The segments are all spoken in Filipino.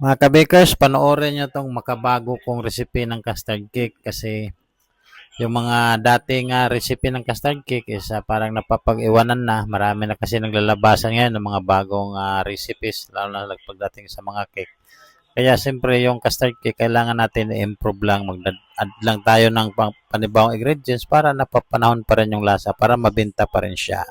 Mga kabakers, panoorin nyo itong makabago kong recipe ng custard cake kasi yung mga dating recipe ng custard cake is parang napapag-iwanan na. Marami na kasi naglalabasan ngayon ng mga bagong recipes, lalo na pagdating sa mga cake. Kaya siyempre yung custard cake, kailangan natin i-improve lang. Mag-add lang tayo ng panibawang ingredients para napapanahon pa rin yung lasa, para mabenta pa rin siya.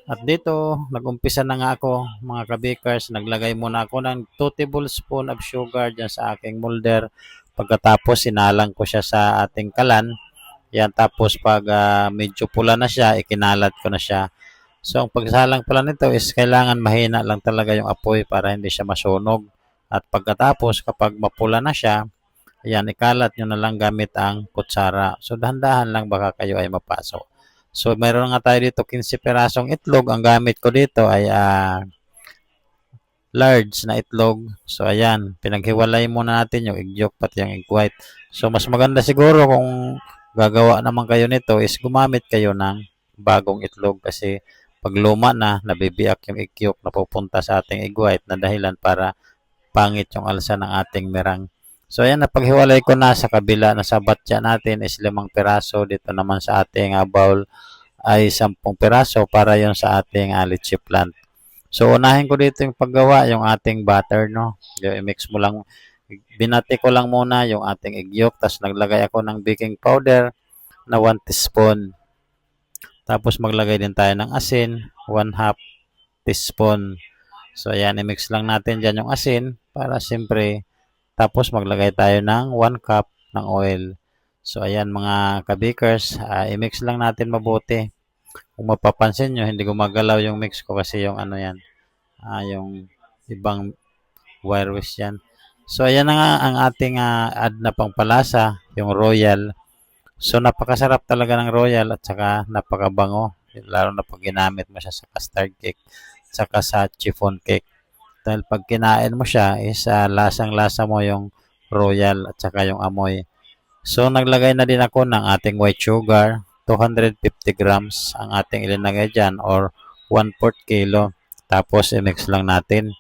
At dito, nag-umpisa na nga ako mga kabakers. Naglagay muna ako ng 2 tablespoon of sugar dyan sa aking molder. Pagkatapos, sinalang ko siya sa ating kalan. Yan, tapos pag medyo pula na siya, ikinalat ko na siya. So, ang pagsalang pala nito is kailangan mahina lang talaga yung apoy para hindi siya masunog. At pagkatapos, kapag mapula na siya, ayan, ikalat nyo na lang gamit ang kutsara. So, dahan-dahan lang baka kayo ay mapasok. So, mayroon nga tayo dito 15 pirasong itlog. Ang gamit ko dito ay large na itlog. So, ayan, pinaghiwalay muna natin yung egg yolk pati yung egg white. So, mas maganda siguro kung gagawa naman kayo nito is gumamit kayo ng bagong itlog kasi pag luma na, nabibiyak yung egg yolk na pupunta sa ating egg white na dahilan para pangit yung alsa ng ating merang. So, ayan, napaghiwalay ko na sa kabila na sa batya natin is 5 piraso. Dito naman sa ating bowl ay 10 piraso para yon sa ating leche plant. So, unahin ko dito yung paggawa, yung ating butter, no? Yung i-mix mo lang, binati ko lang muna yung ating egg yolk, tapos naglagay ako ng baking powder na 1 teaspoon. Tapos maglagay din tayo ng asin, 1/2 teaspoon. So, ayan, i-mix lang natin dyan yung asin para siyempre, tapos maglagay tayo ng 1 cup ng oil. So, ayan mga kabakers, i-mix lang natin mabuti. Kung mapapansin nyo, hindi gumagalaw yung mix ko kasi yung ano yan, yung ibang wire whisk yan. So, ayan na nga ang ating add na pangpalasa, yung royal. So, napakasarap talaga ng royal at saka napakabango. Lalo na pag ginamit mo siya sa custard cake, saka sa chiffon cake. Dahil pag kinain mo siya, is lasang-lasa mo yung royal at saka yung amoy. So, naglagay na din ako ng ating white sugar. 250 grams ang ating ilinagay dyan or 1/4 kilo. Tapos, i-mix lang natin.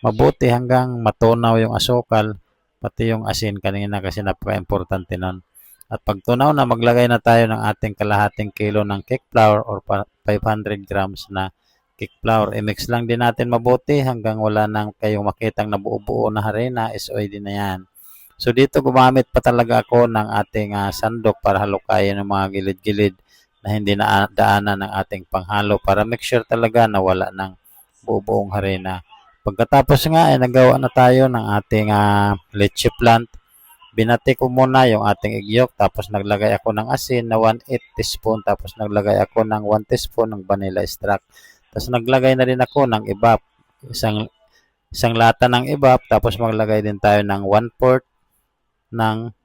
Mabuti hanggang matunaw yung asukal, pati yung asin kanina kasi napaka-importante nun. At pag tunaw na, maglagay na tayo ng ating kalahating kilo ng cake flour or 500 grams na cake flour. I-mix lang din natin mabuti hanggang wala nang kayong makitang nabuo-buo na harina is pwede na yan. So dito gumamit pa talaga ako ng ating sandok para halukayin ng mga gilid-gilid na hindi na daanan ng ating panghalo para make sure talaga na wala ng buo-buong harina. Pagkatapos nga ay nagawa na tayo ng ating leche plant. Binati ko muna yung ating egg yolk tapos naglagay ako ng asin na 1/8 teaspoon tapos naglagay ako ng 1 teaspoon ng vanilla extract. Tapos naglagay na rin ako ng ibap, isang isang lata ng ibap tapos maglagay din tayo ng 1/4 ng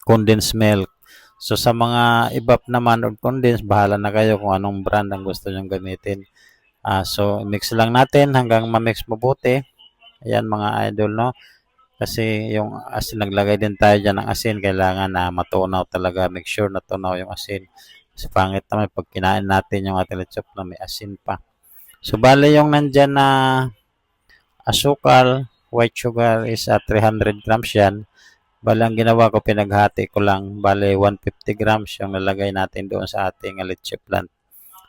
condensed milk. So sa mga ibap naman o condensed, bahala na kayo kung anong brand ang gusto nyong gamitin. So mix lang natin hanggang ma-mix mabuti. Ayan mga idol, no? Kasi yung asin, naglagay din tayo dyan ng asin. Kailangan na matunaw talaga. Make sure na tunaw yung asin. Kasi pangit naman pag kinain natin yung ating lechop na may asin pa. So, bale yung nandyan na asukal, white sugar is 300 grams yan. Bale, ang ginawa ko, pinaghati ko lang. Bale, 150 grams yung nalagay natin doon sa ating leche plant.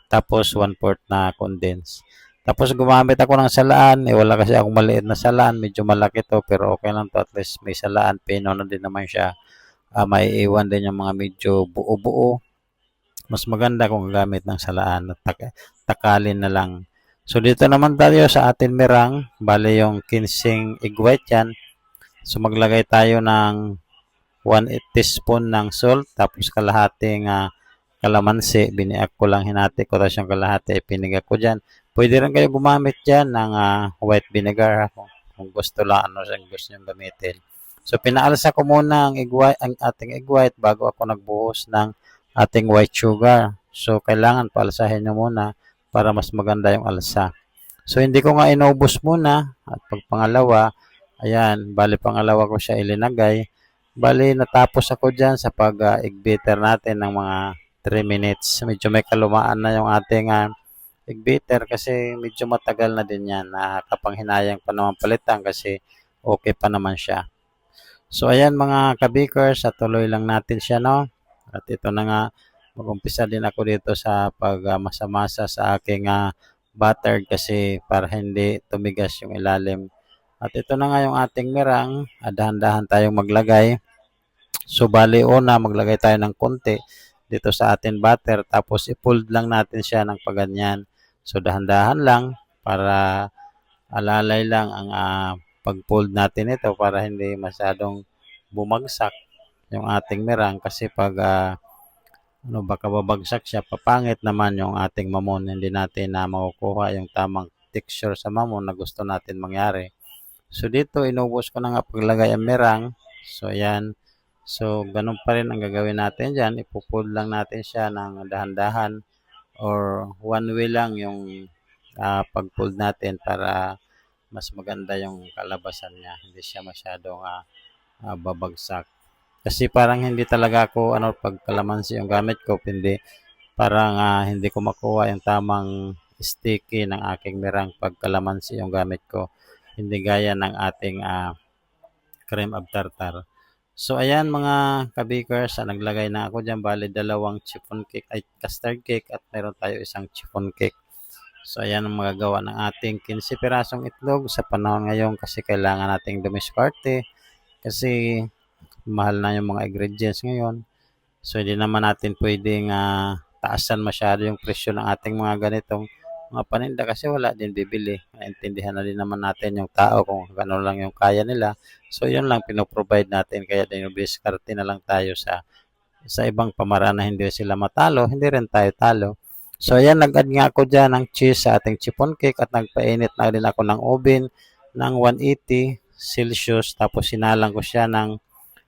Tapos, 1/4 na condense. Tapos, gumamit ako ng salaan. Wala kasi akong maliit na salaan. Medyo malaki to, pero okay lang to. At least may salaan. Pino na din naman siya. Maiiwan din yung mga medyo buo-buo. Mas maganda kung gagamit ng salaan. Takalin na lang. So, dito naman tayo sa atin merang. Bale, yung 15 egg white yan. So, maglagay tayo ng 1 teaspoon ng salt, tapos kalahating kalamansi, biniak ko lang, hinati ko, tapos yung kalahati ay pinigak ko dyan. Pwede rin kayo gumamit dyan ng white vinegar kung gusto lang, ano yung gusto nyo gamitin. So, pinaalsa ko muna ang ating egg white bago ako nagbuhos ng ating white sugar. So, kailangan paalsahin nyo muna para mas maganda yung alsa. So, hindi ko nga inubos muna at pag pangalawa, ayan, bali pangalawa ko siya ilinagay. Bali, natapos ako dyan sa pag-egg beater natin ng mga 3 minutes. Medyo may kalumaan na yung ating egg beater kasi medyo matagal na din yan. Nakakapanghinayang pa naman palitan kasi okay pa naman siya. So ayan mga kabikers, at tuloy lang natin siya, no? At ito na nga, mag-umpisa din ako dito sa pagmasa-masa sa aking butter kasi para hindi tumigas yung ilalim. At ito na nga yung ating mirang, dahan-dahan tayong maglagay. So bali una, maglagay tayo ng konti dito sa ating butter, tapos i-fold lang natin siya ng paganyan. So dahan-dahan lang para alalay lang ang pag-fold natin ito para hindi masyadong bumagsak yung ating mirang kasi pag baka babagsak siya, papangit naman yung ating mamon. Hindi natin na makukuha yung tamang texture sa mamon na gusto natin mangyari. So dito, inubos ko na nga paglagay ang mirang. So ayan. So ganun pa rin ang gagawin natin dyan. Ipupull lang natin siya ng dahan-dahan or one way lang yung pag-fold natin para mas maganda yung kalabasan niya. Hindi siya masyadong babagsak. Kasi parang hindi talaga ako pag kalamansi yung gamit ko, hindi parang hindi ko makuha yung tamang sticky ng aking mirang pag kalamansi yung gamit ko. Hindi gaya ng ating cream of tartar. So ayan mga kabikers, naglagay na ako dyan, bali dalawang chiffon cake ay custard cake at meron tayo isang chiffon cake. So ayan ang magagawa ng ating 15 pirasong itlog sa panahon ngayon kasi kailangan nating dumiskarte kasi mahal na yung mga ingredients ngayon. So hindi naman natin pwedeng taasan masyado yung presyo ng ating mga ganitong mga paninda kasi wala din bibili. Naintindihan na din naman natin yung tao kung ano lang yung kaya nila. So yun lang pinoprovide natin kaya din yung diskarte na lang tayo sa ibang pamaraan na hindi sila matalo, hindi rin tayo talo. So ayan, nag-add nga ako dyan ng cheese sa ating chiffon cake at nagpainit na din ako ng oven ng 180 Celsius tapos sinalang ko siya ng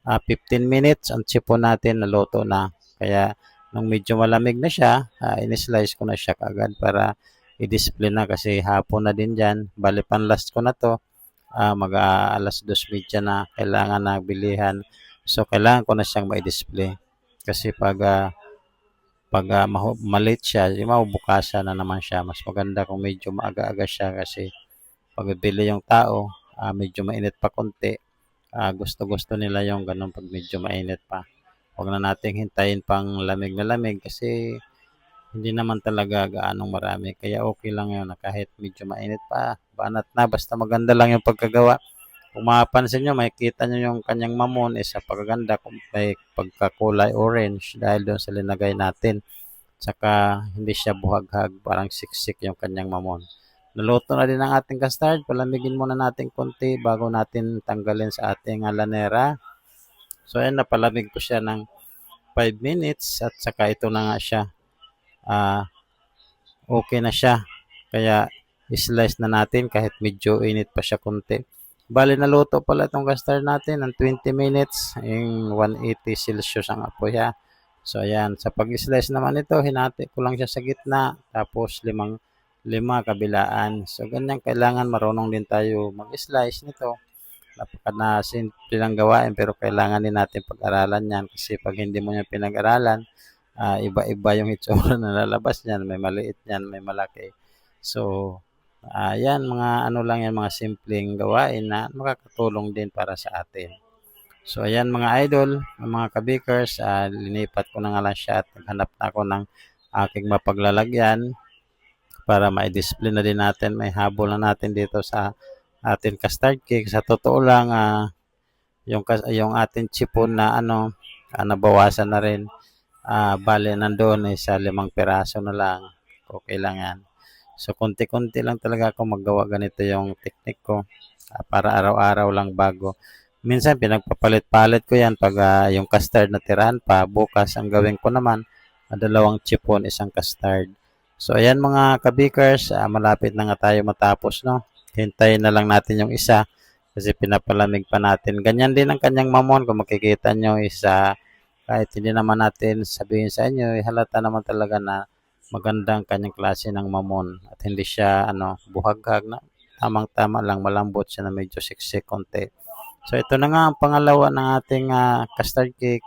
15 minutes. Ang chiffon natin naluto na. Kaya nung medyo malamig na siya, in-slice ko na siya kagad para i-display na kasi hapon na din dyan. Bali panlast ko na to. Alas 2:30 na kailangan na bilihan. So kailangan ko na siyang ma-display. Kasi pag malate siya, mabubukasan na naman siya. Mas maganda kung medyo maaga-aga siya kasi pag bibili yung tao, medyo mainit pa konti. Gusto-gusto nila yung ganun pag medyo mainit pa. Huwag na nating hintayin pang lamig na lamig kasi hindi naman talaga gaanong marami. Kaya okay lang yun na kahit medyo mainit pa, banat na. Basta maganda lang yung pagkagawa. Kung mapapansin nyo, makikita nyo yung kanyang mamon is sa pagkaganda kung may pagkakulay orange dahil doon sa linagay natin. Tsaka hindi siya buhaghag, parang siksik yung kanyang mamon. Naluto na din ang ating custard. Palamigin muna natin konti bago natin tanggalin sa ating lanera. So ayan, napalamig ko siya ng 5 minutes at saka ito na nga siya. Okay na siya. Kaya slice na natin kahit medyo init pa siya konti. Bali naluto pala itong custard natin ng 20 minutes in 180 Celsius ang apoy ha. So ayan, sa pag-slice naman ito, hinati ko lang siya sa gitna tapos lima kabilaan. So ganyan kailangan marunong din tayo mag-slice nito. Napaka na simple lang gawain pero kailangan din natin pag-aralan yan kasi pag hindi mo yan pinag-aralan, iba-iba yung itsura na lalabas niyan, may maliit niyan, may malaki. So, yan mga ano lang yan, mga simpleng gawain na makakatulong din para sa atin. So, ayan mga idol, mga kabikers, linipat ko na nga lang siya at naghanap na ako ng aking mapaglalagyan para ma-display na din natin. May habol na natin dito sa ating custard cake. Sa totoo lang, yung ating chipon na nabawasan na rin. Bale, nandoon sa 5 piraso na lang. Okay lang yan. So, konti-konti lang talaga ako maggawa ganito yung technique ko para araw-araw lang bago. Minsan, pinagpapalit-palit ko yan pag yung custard na tirahan pa. Bukas, ang gawin ko naman, 2 chipon, 1 custard. So, ayan mga kabikers, malapit na nga tayo matapos, no? Hintayin na lang natin yung isa kasi pinapalamig pa natin. Ganyan din ang kanyang mamon. Kung makikita nyo kahit hindi naman natin sabihin sa inyo, halata naman talaga na magandang kanyang klase ng mamon at hindi siya buhaghag na tamang-tama lang, malambot siya na medyo siksik konti. So ito na nga ang pangalawa ng ating custard cake.